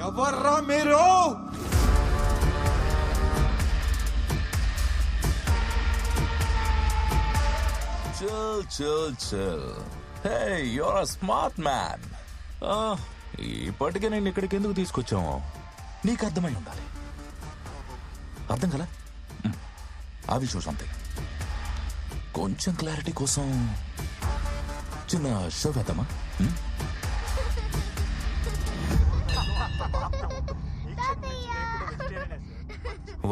ఎవర్రా మీరు? Chill. Hey, you're a smart man. ఇప్పటికే నేను ఇక్కడికి ఎందుకు తీసుకొచ్చాము నీకు అర్థమై ఉండాలి. అర్థం కదా? అవి చూసంతే. కొంచెం క్లారిటీ కోసం చిన్న షో వేద్దామా?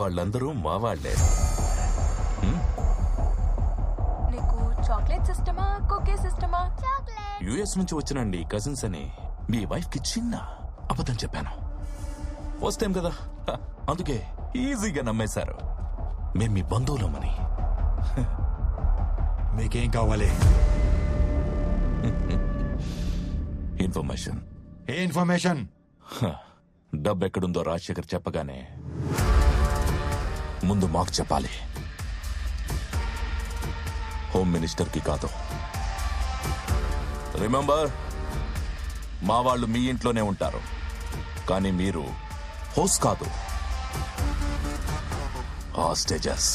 వాళ్ళందరూ మా వాళ్లే. నీకు చాక్లెట్ సిస్టమా, కుకీ సిస్టమా? యుఎస్ నుంచి వచ్చినండి కజిన్స్ అని మీ వైఫ్ కి చిన్న అబద్ధం చెప్పాను. ఫస్ట్ టైం కదా, అందుకే ఈజీగా నమ్మేశారు మేం మీ బంధువులమని. మీకేం కావాలి? ఇన్ఫర్మేషన్. ఏ ఇన్ఫర్మేషన్? డబ్బు ఎక్కడుందో రాజశేఖర్ చెప్పగానే ముందు మాకు చెప్పాలి, హోమ్ మినిస్టర్ కి కాదు. రిమెంబర్, మా వాళ్ళు మీ ఇంట్లోనే ఉంటారు, కానీ మీరు హోస్ట్ కాదు, hostages.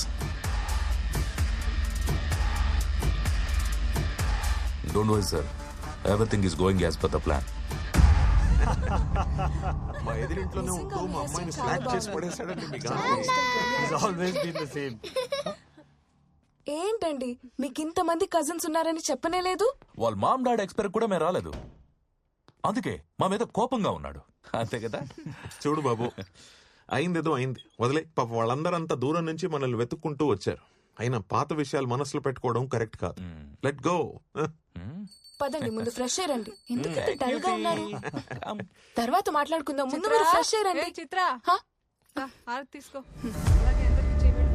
Don't worry sir, everything is going as per the plan. మా ఎదురింట్లోనే ఉంటూ మా అమ్మాయిని స్లాక్ చేసి పడేశాడండి. మీకు ఆల్వేస్ బీన్ ద సేమ్. ఏంటండి మీకు ఇంతమంది కజిన్స్ ఉన్నారని చెప్పనే లేదు? వాళ్ళ మామ్ డాడ్ ఎక్స్పైర్ కూడా మేము రాలేదు, అందుకే మా మీద కోపంగా ఉన్నాడు. అంతే కదా? చూడు బాబు, అయిందేదో అయింది, వదిలే. పాప వాళ్ళందరూ అంత దూరం నుంచి మనల్ని వెతుక్కుంటూ వచ్చారు. అయినా పాత విషయాలు మనసులో పెట్టుకోవడం కరెక్ట్ కాదు. Let go. పదండి, ముందు ఫ్రెష్ అయ్యండి. ఎందుకంటే డల్ గా ఉన్నారు. తర్వాత మాట్లాడుకుందాం, ముందు మీరు ఫ్రెష్ అయ్యండి. చిత్ర, హా? హారతి తీసుకో. అలాగే అందరికీ చేయబెడు.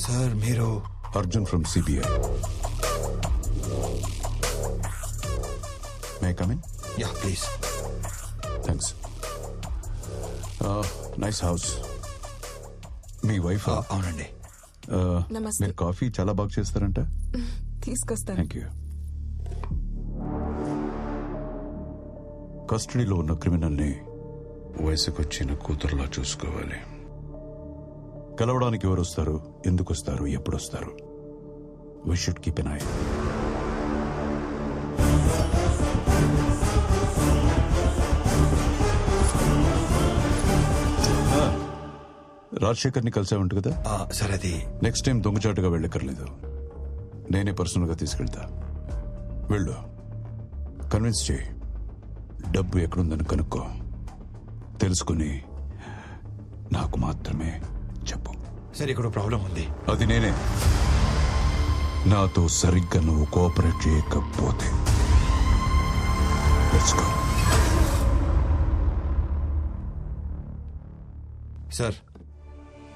సార్ మీరు? Arjun from CBI. May come in? Yeah please. Thanks. Nice house. Me wife? అవునండి. నమస్తే. మీరు కాఫీ చాలా బాగా చేస్తారంట. తీసుకొస్తాను. Thank you. కస్టడీలో ఉన్న క్రిమినల్ని వయసుకొచ్చిన కూతురులా చూసుకోవాలి. కలవడానికి ఎవరు వస్తారు, ఎందుకు వస్తారు, ఎప్పుడు వస్తారు? We should keep an eye. రాజశేఖర్ని కలిసావంట కదా? సార్ అది నెక్స్ట్ టైం దొంగచాటుగా వెళ్ళక్కర్లేదు, నేనే పర్సనల్ గా తీసుకెళ్తా. వెళ్ళు, కన్విన్స్ చేయి, డబ్బు ఎక్కడుందని కనుక్కో, తెలుసుకుని నాకు మాత్రమే చెప్పు. సార్ ఇక్కడ ప్రాబ్లం ఉంది. అది నేనే. నాతో సరిగ్గా నువ్వు కోఆపరేట్ చేయకపోతే లెట్స్ గో. సార్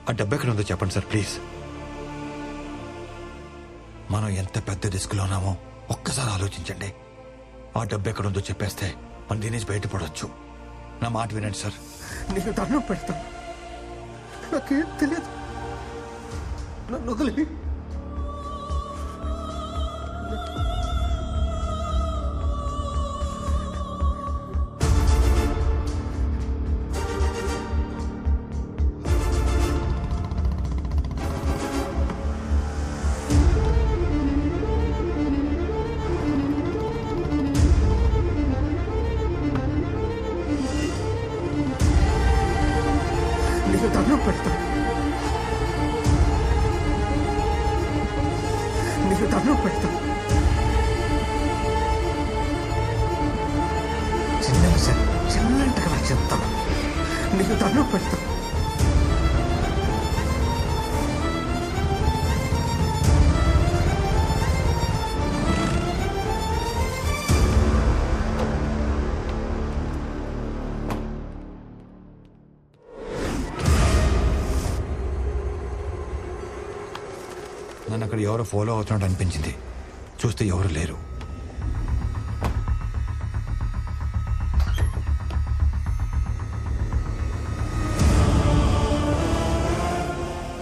ఆ డబ్బు ఎక్కడ ఉందో చెప్పండి సార్ ప్లీజ్. మనం ఎంత పెద్ద రిస్క్ లో ఉన్నామో ఒక్కసారి ఆలోచించండి. ఆ డబ్బు ఎక్కడ ఉందో చెప్పేస్తే మన దీని నుంచి బయటపడవచ్చు. నా మాట వినండి సార్. నేను దండం పెడతాను, నాకేం తెలియదు, నన్ను వదిలి. నేను దండం పెడతాను, నేను దండం పెడతాను. చిన్న విషయం చిన్నగా నాకు చెప్తాను, నేను దండం పెడతాను. నన్ను అక్కడ ఎవరో ఫాలో అవుతున్నట్టు అనిపించింది. చూస్తే ఎవరు లేరు.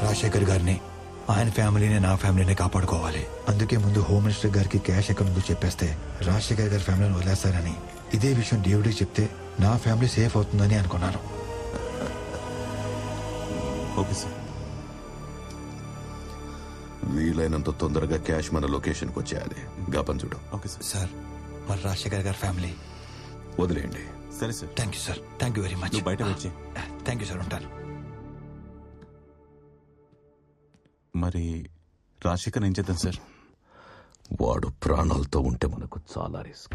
రాజశేఖర్ గారిని, ఆయన ఫ్యామిలీని, నా ఫ్యామిలీని కాపాడుకోవాలి. అందుకే ముందు హోమ్ మినిస్టర్ గారికి క్యాష్ ఎక్కడ ఉందో చెప్పేస్తే రాజశేఖర్ గారి ఫ్యామిలీని వదిలేస్తారని, ఇదే విషయం డేవిడ్కి చెప్తే నా ఫ్యామిలీ సేఫ్ అవుతుందని అనుకున్నాను. Okay sir. వీలైనంత తొందరగా క్యాష్ మన లొకేషన్కి వచ్చేయాలి. గాపన్ చూడు. Okay sir. సార్, మరి రాజశేఖర్ గారి ఫ్యామిలీ వదిలేయండి. సరే sir. Thank you sir. Thank you very much. నువ్వు బయట వచ్చి. Thank you sir. ఉంటాను. మరి రాజశేఖర్ ఏం చేద్దాం సార్? వాడు ప్రాణాలతో ఉంటే మనకు చాలా risk.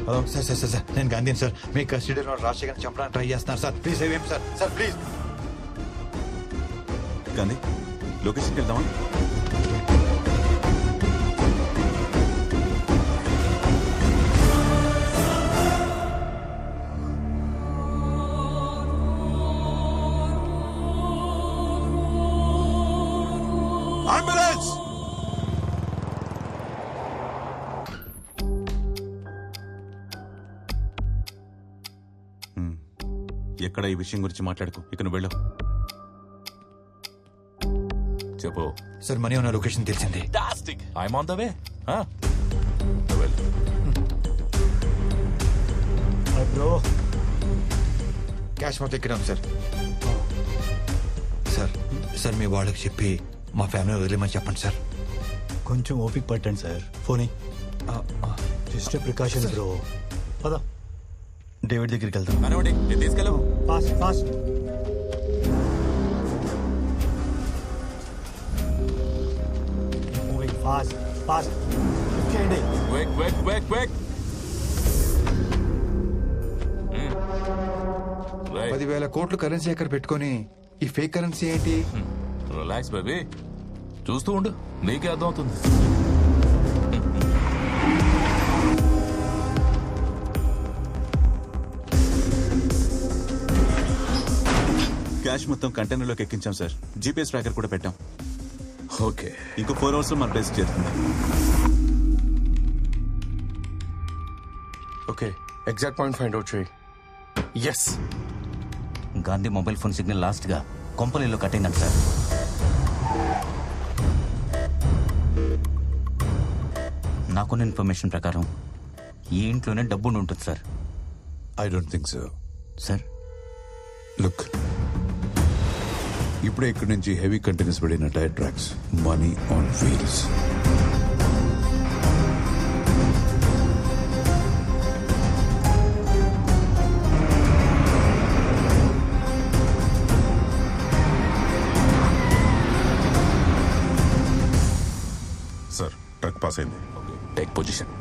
Hello sir. Sir sir sir నేను గాంధీని సార్. మీ కస్టడీలో రాజశేఖర్ చంపడానికి ట్రై చేస్తున్నారు సార్. ప్లీజ్ ఏం సార్. Sir please. గాంధీ, లొకేషన్కి వెళ్దామా? అంబులెన్స్! ఎక్కడ ఈ విషయం గురించి మాట్లాడుకో. ఇక నువ్వు వెళ్ళవు. చెప్పు. సార్ మనీ ఉన్న లొకేషన్ తెలిసింది. I'm on the way. Bro, cash మొత్తం ఇక్కడ ఉంది సార్. సార్ సార్ మీ వాళ్ళకి చెప్పి మా ఫ్యామిలీ వదిలేమని చెప్పండి సార్. కొంచెం ఓపిక పట్టండి సార్. ఫోనీ జస్ట్ ప్రికాషన్ బ్రో. పదా డేవిడ్ దగ్గరికి వెళ్తాం. కనవండి, నేను తీసుకెళ్ళవు. Fast fast. Moving fast fast. చేయండి. Quick quick quick quick. 10,000 కోట్లు కరెన్సీ ఎక్కడ పెట్టుకొని ఈ ఫేక్ కరెన్సీ ఏంటి? రిలాక్స్ బేబీ, చూస్తూ ఉండు, నీకే అర్థం అవుతుంది. క్యాష్ మొత్తం కంటైనర్లోకి ఎక్కించాం సార్. జీపీఎస్ ట్రాకర్ కూడా పెట్టాం. ఓకే, ఇంకో 4 అవర్స్ లో మన ప్లేస్ చేరుతుంది. Okay, exact point find out చేయి. Yes, Gandhi mobile phone signal last గా కొంపలిలో కట్ అయిందంట సార్. నాకున్న ఇన్ఫర్మేషన్ ప్రకారం ఈ ఇంట్లోనే డబ్బు ఉంటుంది సార్. I don't think so. Sir look, ఇప్పుడే ఇక్కడి నుంచి హెవీ కంటైనర్స్ పడిన tyre tracks, money on wheels. Sir, truck pass అయింది. Take position.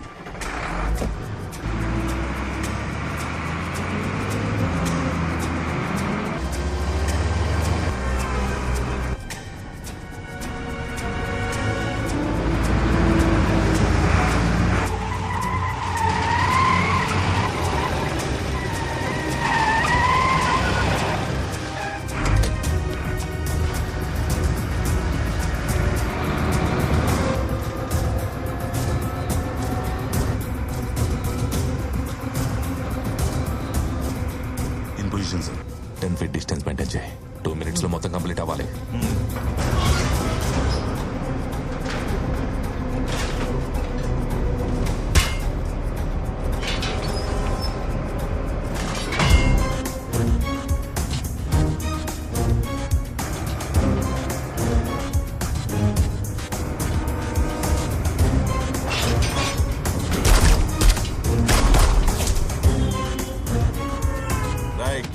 Position sir. 10 feet distance maintain చేయి. 2 minutes లో మొత్తం కంప్లీట్ అవ్వాలి.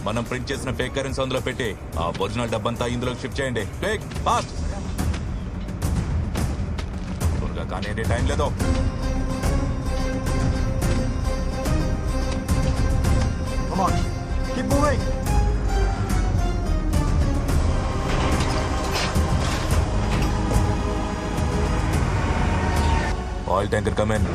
మనం ప్రింట్ చేసిన ఫేక్ కరెన్సీ అందులో పెట్టి ఆ ఒరిజినల్ డబ్బంతా ఇందులోకి షిఫ్ట్ చేయండి. Quick, fast. త్వరగా కానీ టైం లేదు. Come on, keep moving. Oil tanker come in.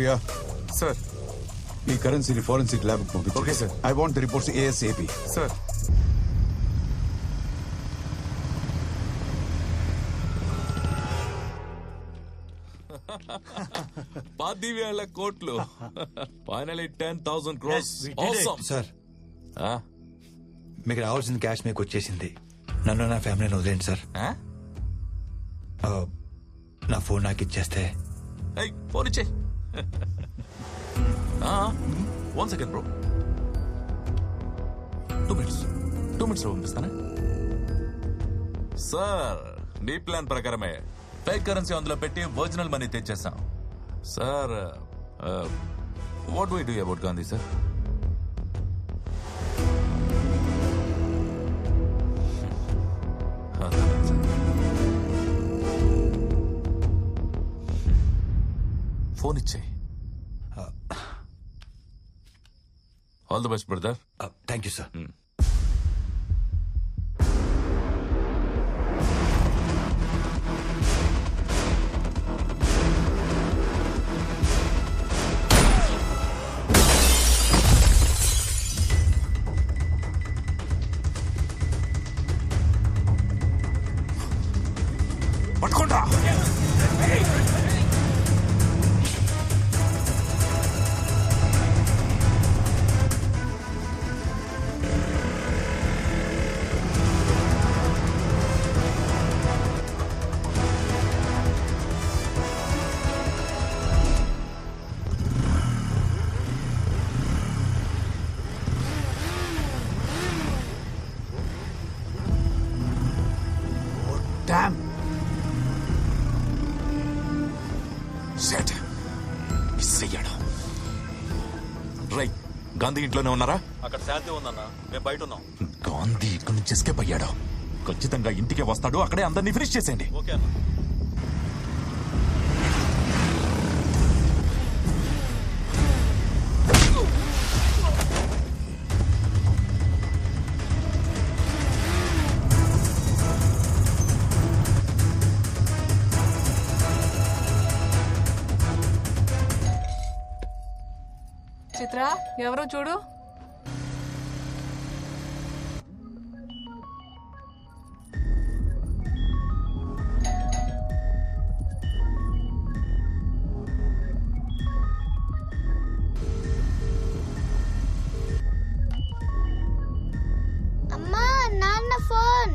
Surya sir ఈ కరెన్సీని ఫోరెన్సిక్ ల్యాబ్ పంపించు. Okay, sir. I want the reports ASAP. Sir $10,000 finally 10,000 crores. Awesome. Sir ఆ? మీకు రావాల్సిన క్యాష్ మీకు వచ్చేసింది. నన్ను నా ఫ్యామిలీని వదిలేండి సార్. ఆ? నా ఫోన్ నాకు ఇచ్చేస్తే. ఏయ్, ఫోన్ ఇచ్చే. 1 second బ్రో. 2 minutes లో పంపిస్తానా? సార్ నీ ప్లాన్ ప్రకారమే ఫేక్ కరెన్సీ అందులో పెట్టి ఒరిజినల్ మనీ తెచ్చేస్తాం. Sir what do we do about Gandhi sir? Phone ఇచ్చేయి. All the best brother. Thank you sir. పట్టుకుంటా. డామ్. షట్. మిస్ అయ్యాడు. రైట్, గాంధీ ఇంట్లోనే ఉన్నారా? అక్కడ శాంతి ఉందన్నా, మేము బయట ఉన్నాం. గాంధీ ఇక్కడి నుంచి ఎస్కేప్ అయ్యాడు. ఖచ్చితంగా ఇంటికే వస్తాడు. అక్కడే అందరినీ ఫినిష్ చేసేయండి. ఓకే అన్న. చిత్ర ఎవరో చూడు. అమ్మా, నాన్న ఫోన్.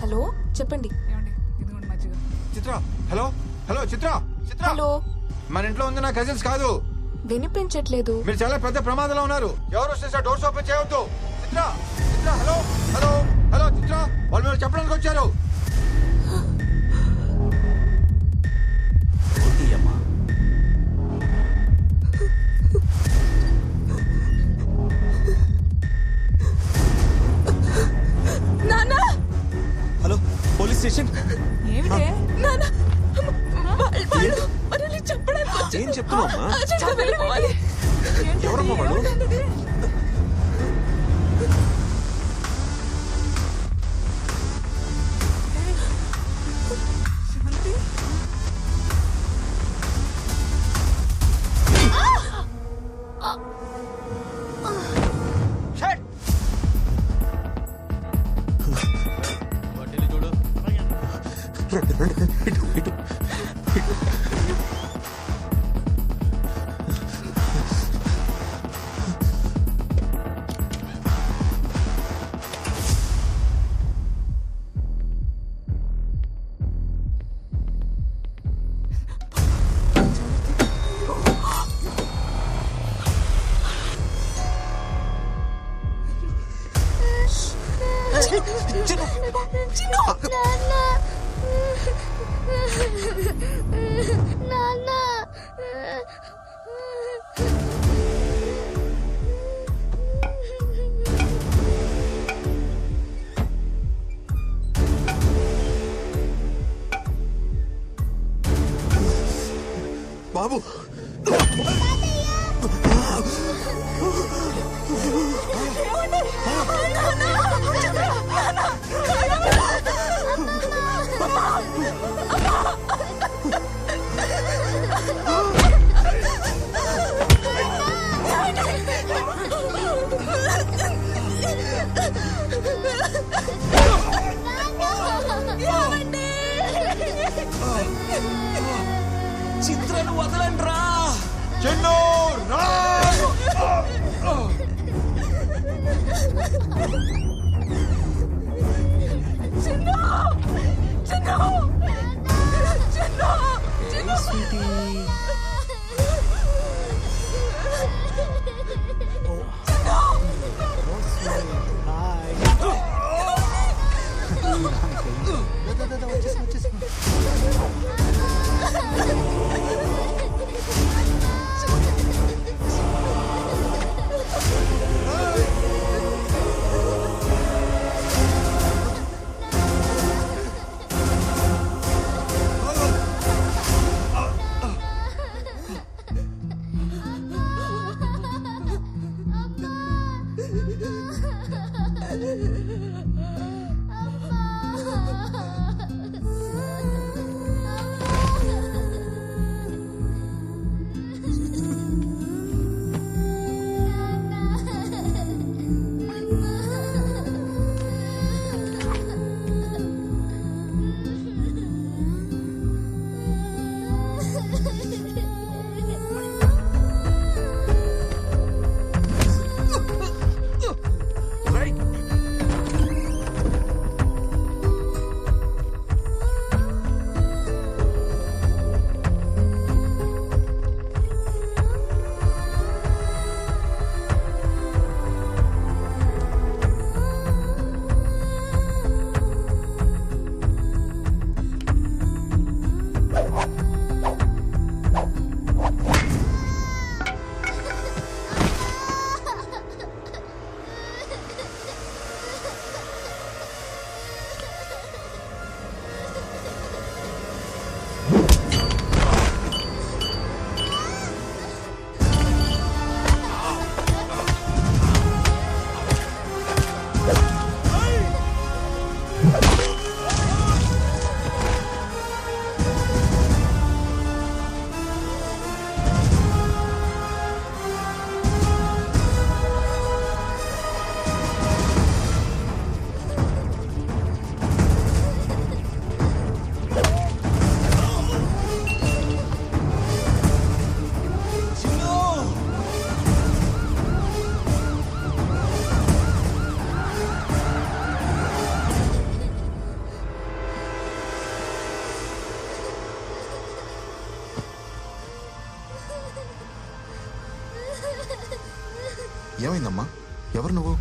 హలో, చెప్పండి. ఏమండి, ఇదిగోండి మజ్జిగ. చిత్ర, హలో హలో చిత్ర. చిత్ర, హలో, మన ఇంట్లో ఉంది నా కజిన్స్ కాదు. వినిపించట్లేదు. మీరు చాలా పెద్ద ప్రమాదంలో ఉన్నారు. ఎవరు వస్తే డోర్స్ ఓపెన్ చేయవద్దు. చిత్ర, చిత్ర, హలో హలో హలో చిత్ర, వాళ్ళు మీరు చెప్పడానికి వచ్చారు. నానా, హలో, పోలీస్ స్టేషన్. ఏమిటే? నానా, వాళ్ళు మనల్ని చంపడానికి వచ్చారు. ఏం చెప్తున్నావమ్మా? అర్జెంట్గా వెళ్ళిపోవాలి. ఎవరమ్మా వాళ్ళు? శాంతి, నాన్న. బాబు, నానా, నన్ను వదలండి రా. చిన్ను రా! ఏమైందమ్మా? ఎవరు నువ్వు?